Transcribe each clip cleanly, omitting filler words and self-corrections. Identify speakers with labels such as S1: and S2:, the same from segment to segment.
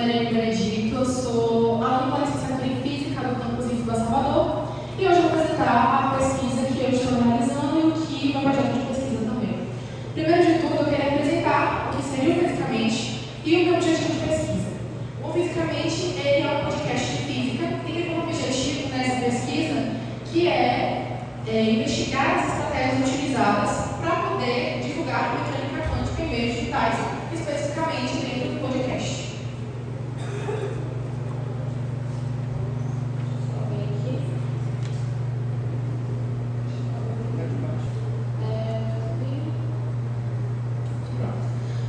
S1: Daniel Benedito, eu sou aluna da licenciatura em Física do campus IFBA Salvador e hoje eu vou apresentar a pesquisa que eu estou realizando e o que meu projeto de pesquisa também. Primeiro de tudo, eu quero apresentar o que seria o Fisicamente e o meu objetivo de pesquisa. O Fisicamente ele é um podcast de física e tem como objetivo nessa pesquisa que é investigar as estratégias utilizadas para poder divulgar a mecânica quântica em meios digitais, especificamente dentro do podcast.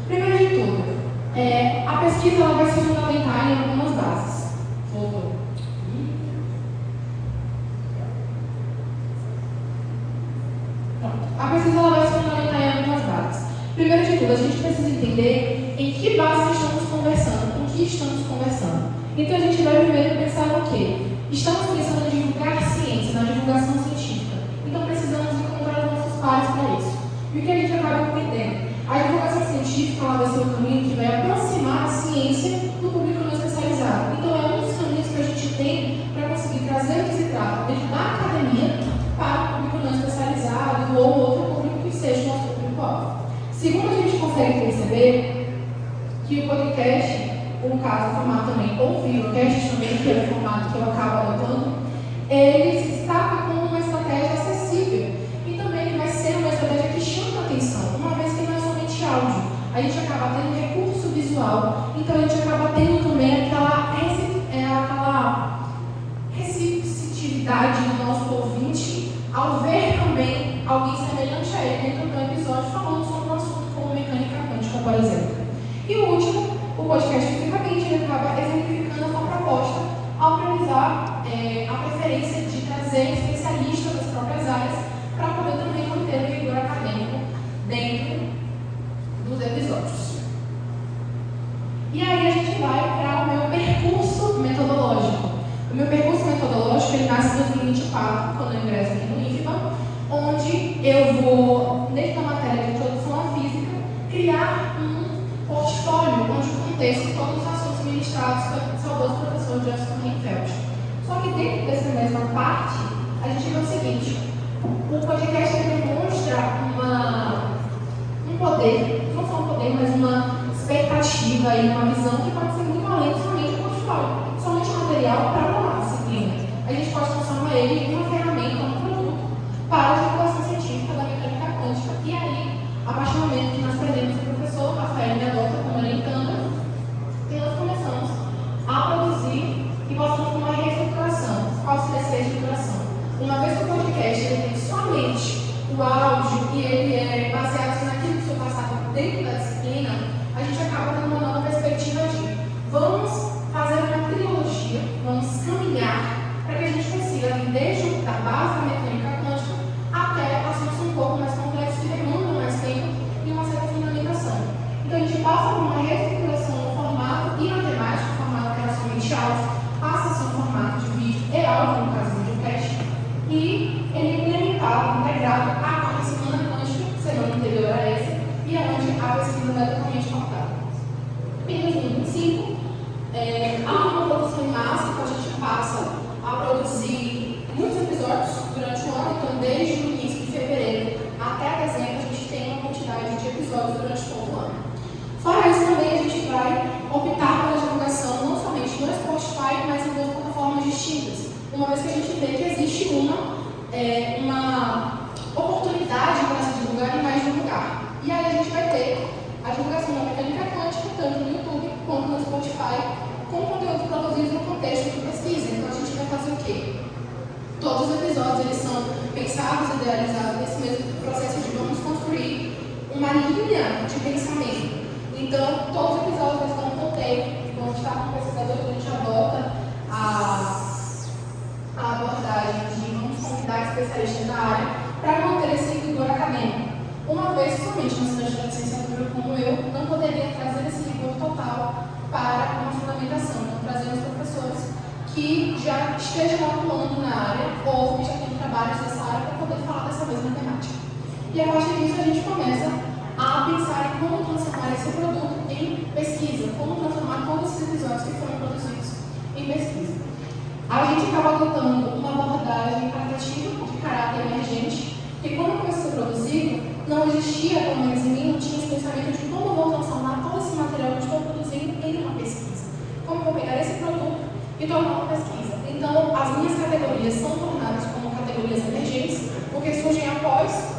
S1: Primeiro de tudo, a pesquisa ela vai se fundamentar em algumas bases. A pesquisa ela vai se fundamentar em algumas bases. Primeiro de tudo, a gente precisa entender em que base estamos conversando, com que estamos conversando. Então a gente vai primeiro pensar no quê? Estamos pensando em divulgar ciência, na divulgação científica. Então precisamos encontrar os nossos pares para isso. E o que a gente acaba entendendo? A divulgação científica ela vai ser um caminho que vai aproximar a ciência do público não especializado. Então é um dos caminhos que a gente tem para conseguir trazer o que se trata dentro da academia para o público não especializado ou outro público que seja o nosso público-alvo. Segundo, a gente consegue perceber que o podcast, no caso, o formato também, ou o videocast também, que é o formato que eu acabo adotando, ele se destaca como uma estratégia acessível e também ele vai ser uma estratégia que chama a atenção, uma vez que não é somente áudio. A gente acaba tendo recurso visual, então a gente acaba tendo também aquela receptividade do nosso ouvinte ao ver também alguém semelhante a ele dentro do episódio falando sobre um assunto como mecânica quântica, por exemplo. E o último, o podcast Fisicamente, ele acaba exemplificando a sua proposta ao priorizar a preferência de trazer especialistas das próprias áreas para poder também manter o rigor acadêmico dentro dos episódios. E aí a gente vai para o meu percurso metodológico. O meu percurso metodológico ele nasce em 2024, quando eu ingresso aqui no IFBA, onde eu vou, dentro da matéria de introdução à física, criar um portfólio onde eu contexto todos os assuntos ministrados pelo saudoso professor Justin Reinfeldt. Só que dentro dessa mesma parte, a gente vê o seguinte: o podcast demonstra um poder, não só um poder, mas uma expectativa e uma visão que pode ser muito além somente do portfólio, somente material para uma disciplina. A gente pode transformar ele em uma ferramenta, um produto para a divulgação científica da mecânica quântica. E aí, a partir do momento que nós aprendemos o professor Rafael me adota como orientanda, e nós começamos a produzir e passamos por uma reestruturação. Qual seria essa reestruturação? Uma vez que o podcast ele tem somente o áudio e ele é baseado naquilo que foi passado dentro da disciplina, a gente acaba tendo uma nova perspectiva de vamos fazer uma trilogia, vamos caminhar para que a gente consiga vir desde a base da mecânica quântica até assuntos um pouco mais complexos que demandam mais tempo e uma certa fundamentação. Então a gente passa por uma reestruturação no formato e na temática, o formato que era somente áudio, passa a ser um formato de vídeo e áudio, no caso do videocast, e ele é implementado, integrado à quarta semana quântica, semana anterior a essa, e é onde a pesquisa vai totalmente cortada. Em 2025, há uma produção em massa, então a gente passa a produzir muitos episódios durante o ano, então desde o início de fevereiro até dezembro a gente tem uma quantidade de episódios durante todo o ano. Fora isso também a gente vai optar pela divulgação não somente no Spotify, mas em duas plataformas distintas, uma vez que a gente vê que existe uma oportunidade para se divulgar em mais de um lugar. E aí a gente vai ter a divulgação da mecânica quântica, tanto no YouTube quanto no Spotify, com conteúdos produzidos no contexto de pesquisa. Então a gente vai fazer o quê? Todos os episódios eles são pensados, idealizados nesse mesmo processo de vamos construir uma linha de pensamento. Então todos os episódios eles vão conter, vão estar com o pesquisador, a gente adota a abordagem de vamos convidar especialistas da área para manter esse rigor acadêmico. Uma vez que somente uma estudante da licenciatura como eu não poderia trazer esse rigor total para uma fundamentação, então trazemos professores que já estejam atuando na área ou que já tenham trabalhos nessa área para poder falar dessa mesma temática. E a partir disso a gente começa a pensar em como transformar esse produto em pesquisa, como transformar todos esses episódios que acaba adotando uma abordagem tratativa de caráter emergente, porque quando começou a ser produzido, não existia, pelo menos em mim, não tinha esse pensamento de como eu vou transformar todo esse material que eu estou produzindo em uma pesquisa. Como eu vou pegar esse produto e tornar uma pesquisa. Então, as minhas categorias são tornadas como categorias emergentes, porque surgem após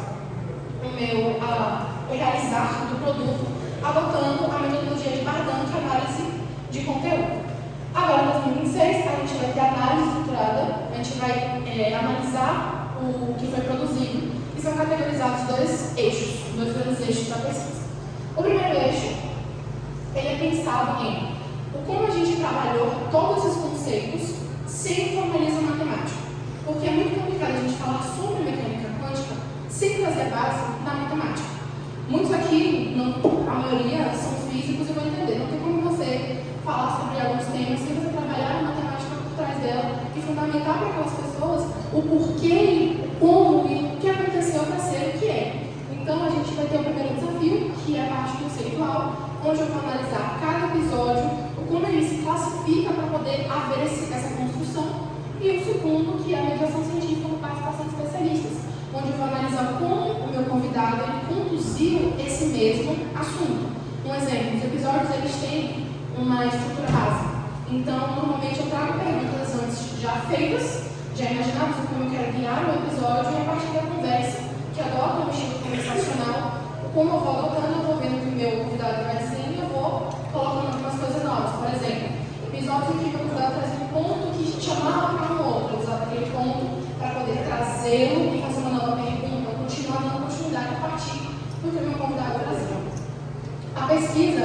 S1: o realizar do produto, adotando a metodologia de Bardan, que é análise de conteúdo. Agora, em 2026, a gente vai ter análise estruturada, a gente vai analisar o que foi produzido, e são categorizados dois grandes eixos da pesquisa. O primeiro eixo, ele é pensado em como a gente trabalhou todos esses conceitos sem formalismo matemático. Porque é muito complicado a gente falar sobre mecânica quântica sem trazer base na matemática. Muitos aqui, a maioria, são físicos e vão entender. Não tem como você falar sobre alguns temas sem você trabalhar a matemática por trás dela e fundamentar para aquelas pessoas o porquê, como e o que aconteceu para ser o que é. Então, a gente vai ter o primeiro desafio, que é a parte conceitual, onde eu vou analisar cada episódio, como ele se classifica para poder haver essa construção, e o segundo, que é a mediação científica com participação de especialistas, onde eu vou analisar como o meu convidado conduziu esse mesmo assunto. Um exemplo, os episódios eles têm uma estrutura base. Então, normalmente eu trago perguntas antes já feitas, já imaginadas como eu quero guiar o episódio, e a partir da conversa, que adota um estilo conversacional, como eu vou adotando, eu vou vendo o que o meu convidado vai dizendo e eu vou colocando algumas coisas novas. Por exemplo, episódios em que o meu convidado traz um ponto que chamava para um outro, eu usava aquele ponto para poder trazê-lo e fazer uma nova pergunta, continuar dando continuidade a partir do que o meu convidado trazia. A pesquisa,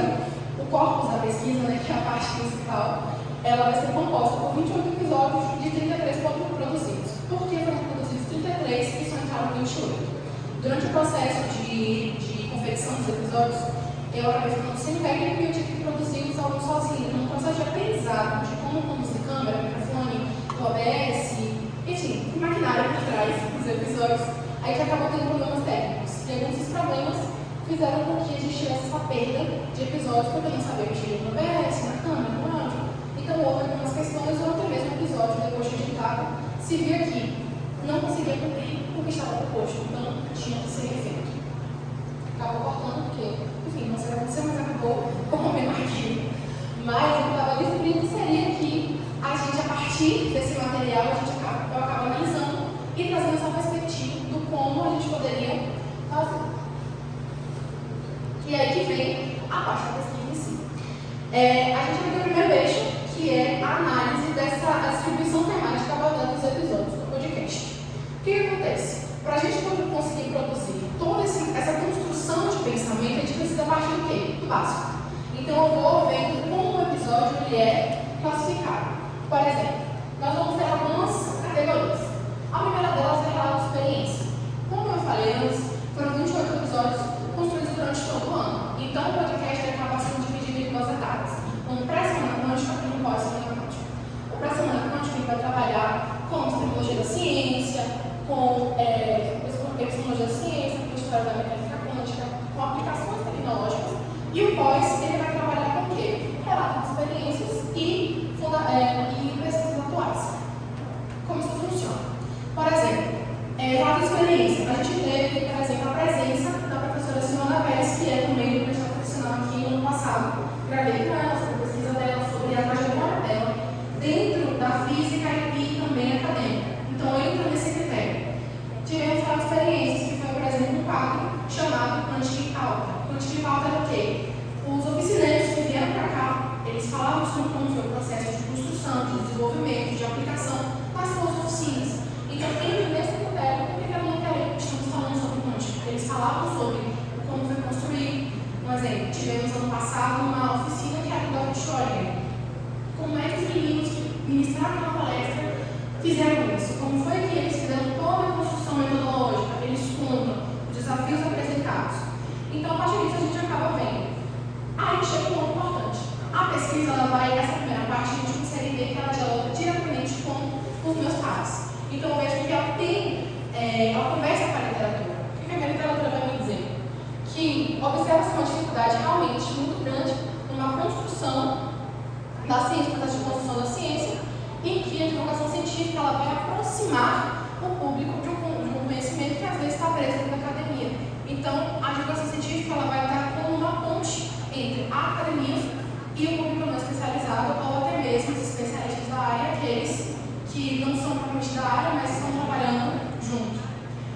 S1: o corpus da pesquisa, né, que é a parte principal, ela vai ser composta por 28 episódios de 33 produzidos. Por que foram produzidos 33 e só entraram 28? Durante o processo de confecção dos episódios, eu acabei ficando sem técnico e eu tive que produzir os álbuns sozinho. Então, um processo de aprendizado de como conduzir câmera, microfone, o OBS, enfim, maquinário por trás dos episódios, aí que acabou tendo problemas técnicos. E alguns desses problemas fizeram com que a gente tivesse essa perda de episódios, porque eu não sabia mexer no OBS, na câmera, no áudio. Então, houve algumas questões, ou até mesmo um episódio, depois de editado, se via que não conseguia cumprir o que estava proposto, então tinha que ser refeito. Acabou cortando, porque, enfim, não sei o que aconteceu, mas acabou corrompendo o arquivo. Mas o que estava ali escrito seria que a gente, a partir desse material, eu acabo analisando e trazendo essa perspectiva do como a gente poderia fazer. E aí que vem a parte da pesquisa em si. A gente vai ter o primeiro eixo, que é a análise dessa distribuição temática abordada nos episódios do podcast. O que acontece? Para a gente conseguir produzir toda essa construção de pensamento, a gente precisa partir do quê? Do básico. Então, eu vou vendo como o episódio ele é classificado. Por exemplo, nós vamos ter algumas categorias. A primeira delas é relato de experiência. Como eu falei antes, foram 28 episódios construídos durante todo o ano. Então, o podcast acaba sendo dividido em duas etapas. Um pré-semana quântica e um pós-semana quântica. O pré-semana quântica vai trabalhar com epistemologia da ciência, com epistemologia da ciência, com história da mecânica quântica, com aplicações tecnológicas. E o pós, ele vai trabalhar com o quê? Relato de experiências e pesquisas atuais. Como isso funciona? Por exemplo, relato de experiência. A gente teve, por exemplo, a presença da professora Simona Bess, que é do meio do pessoal profissional aqui no ano passado. Gravei com ela sobre a pesquisa dela, sobre a trajetória dela, dentro da física e também acadêmica. Então, entra nesse critério. Tivemos relato de experiências, que foi, por exemplo, um quadro chamado Quântica em Pauta. Quântica em Pauta era o quê? Os oficineiros que vieram para cá, eles falavam sobre como foi o processo de construção, de desenvolvimento, de aplicação nas suas oficinas. Então, entra nesse critério, porque eu não quero estamos falando sobre quântica. Eles falavam sobre como foi construído. Um exemplo, tivemos ano passado uma oficina que era do Dr. Schrödinger. Como é que os meninos que ministraram na palestra fizeram isso? Como foi que eles fizeram toda a construção metodológica? Eles contam os desafios apresentados. Então, a partir disso, a gente acaba vendo. Aí chega um ponto importante. A pesquisa, essa primeira parte, a gente consegue ver que ela dialoga diretamente com os meus pares. Então, eu vejo que ela conversa com a literatura. O que a minha literatura vai me dizer? Que observa-se uma dificuldade realmente muito grande numa construção da ciência, processo de construção da ciência, em que a divulgação científica científica ela vai aproximar o público de um conhecimento que às vezes está preso dentro da academia. Então, a divulgação científica ela vai estar como uma ponte entre a academia e o público não especializado, ou até mesmo os especialistas da área, aqueles que não são propriamente da área, mas estão trabalhando junto.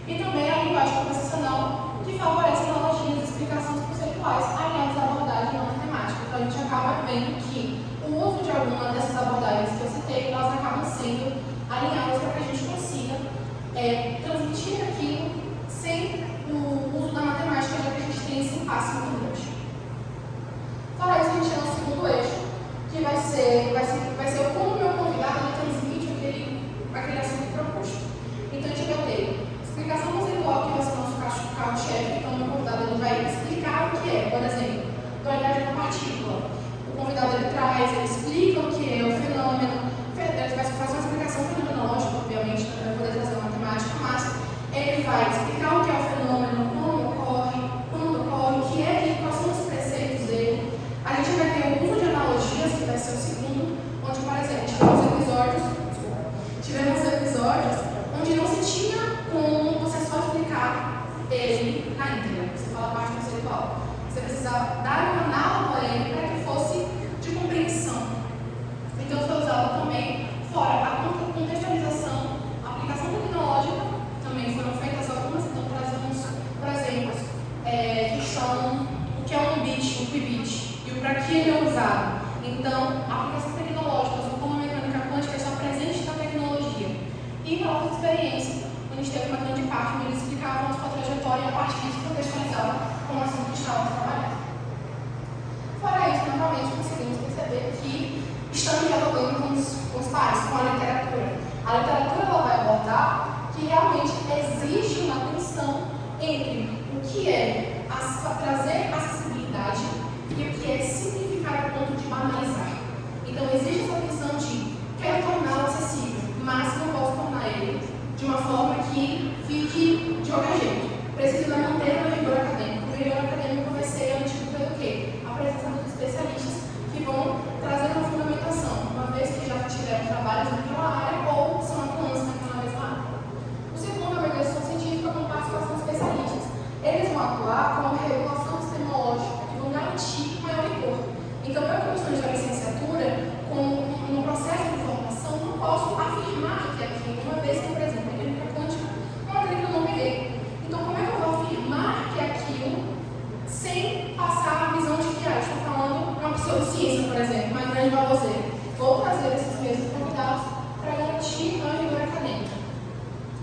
S1: E também a linguagem conversacional, que favorece analogias e explicações conceituais aliadas à abordagem não matemática. Então, a gente acaba vendo que o uso de alguma dessas abordagens que eu citei, elas acabam sendo alinhadas para que a gente consiga transmitir aquilo sem o uso da matemática, já que a gente tem esse impasse muito grande. Fora isso, a gente tem um segundo eixo, que vai ser como o meu convidado ele transmite aquele assunto proposto. Então, a gente vai ter explicação conceitual, que vai ser o nosso carro-chefe. Então, o meu convidado ele vai explicar o que é, por exemplo, dualidade de uma partícula. O convidado ele traz, ele explica o que é o fenômeno, ele vai fazer uma explicação fenomenológica, obviamente, para poder trazer a matemática, mas ele vai explicar o que é o fenômeno, como ocorre, quando ocorre, o que é, quais são os preceitos dele. A gente vai ter o uso de analogias, que vai ser o segundo, onde, por exemplo, tivemos episódios onde não se tinha como você só explicar ele na íntegra. Você fala a parte conceitual. Você precisava dar um análogo a ele para que fosse de compreensão. Então, foi usado também, fora a contextualização, a aplicação tecnológica, também foram feitas algumas. Então, trazemos, por exemplo, o que é um bit, um qubit, e o para que ele é usado. Então, aplicações tecnológicas, ou como a mecânica quântica, está presente na tecnologia. E para outras experiências, a gente teve uma grande parte onde eles explicavam a sua trajetória e a partir disso contextualizavam como assunto que estavam trabalhando. Fora isso, novamente, conseguimos perceber que estamos dialogando com os pares, com a literatura. A literatura ela vai abordar que realmente existe uma tensão entre o que é trazer acessibilidade e o que é simplificar a ponto de banalizar. Então, existe essa tensão de quero torná-lo acessível, mas não posso tornar ele de uma forma que fique de qualquer jeito. Preciso manter o rigor acadêmico. O rigor acadêmico vai ser antigo pelo quê? A presença dos especialistas que vão trazer uma fundamentação, uma vez que já tiveram trabalhos naquela área ou são atuantes naquela mesma área. O segundo é a mediação científica com participação de especialistas. Eles vão atuar como regulação epistemológica, que vão garantir maior rigor. Então, eu, como estudante da licenciatura, no processo de formação, não posso afirmar que aquilo, uma vez que, por exemplo, a mecânica quântica é uma matéria que eu não peguei. Então, como é que eu vou afirmar que aquilo sem passar a visão de que estou falando uma pseudociência, por exemplo, uma grande baboseira? Vou trazer esses mesmos convidados para garantir a rigor acadêmica.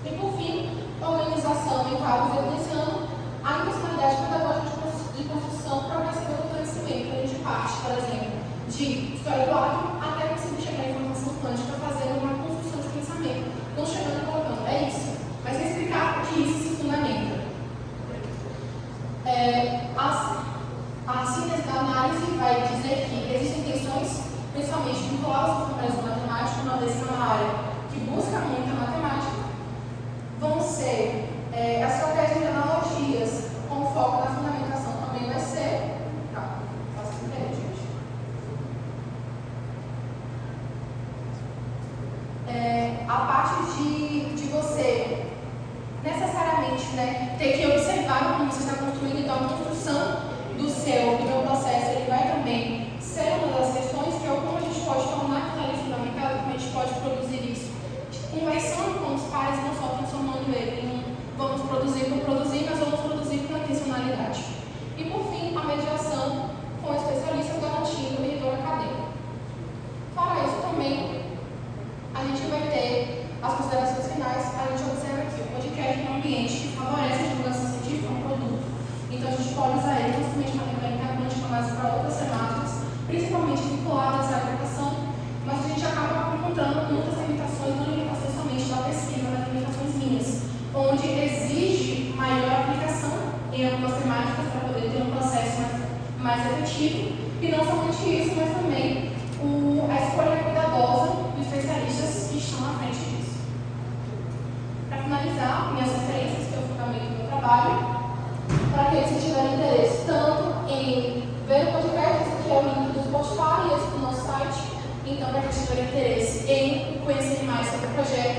S1: E, por fim, a organização em quadros evidenciando a impossibilidade pedagógica de construção progressiva do conhecimento. A gente parte, por exemplo, de história do átomo até conseguir chegar à informação quântica, fazendo uma construção de pensamento. Não chegando e colocando, é isso. Mas explicar o que isso se fundamenta. A síntese da análise vai dizer que existem tensões, principalmente vinculadas ao formalismo matemático, uma vez que é uma área que busca muita matemática, vão ser as estratégias de analogias com foco na fundamentação também vai ser. Faço ideia, gente. A parte de você necessariamente ter que observar como você está construindo, então a construção do meu processo, ele vai também ser uma das questões que é como a gente pode tornar aquilo ali fundamental, como a gente pode produzir isso. Conversando com os pais, não só transformando ele, não vamos produzir por produzir, mas vamos produzir com intencionalidade. E por fim, a mediação com especialistas garantindo o rigor acadêmico. Para isso também, a gente vai ter as considerações finais. A gente observa aqui o podcast é um ambiente que favorece a divulgação científica como produto. Então, a gente pode usar ele principalmente para mecânica quântica, mas para outras temáticas, principalmente vinculadas à educação, mas a gente acaba encontrando muitas limitações, não limitações somente da pesquisa, mas limitações minhas, onde exige maior aplicação em algumas temáticas para poder ter um processo mais efetivo, e não somente isso, mas também a escolha cuidadosa dos especialistas que estão à frente disso. Para finalizar, minhas referências, que é o fundamento do meu trabalho, para aqueles que tiverem interesse tanto em ver o podcast, esse aqui é o link do Spotify e esse do nosso site. Então, para quem tiver interesse em conhecer mais sobre projeto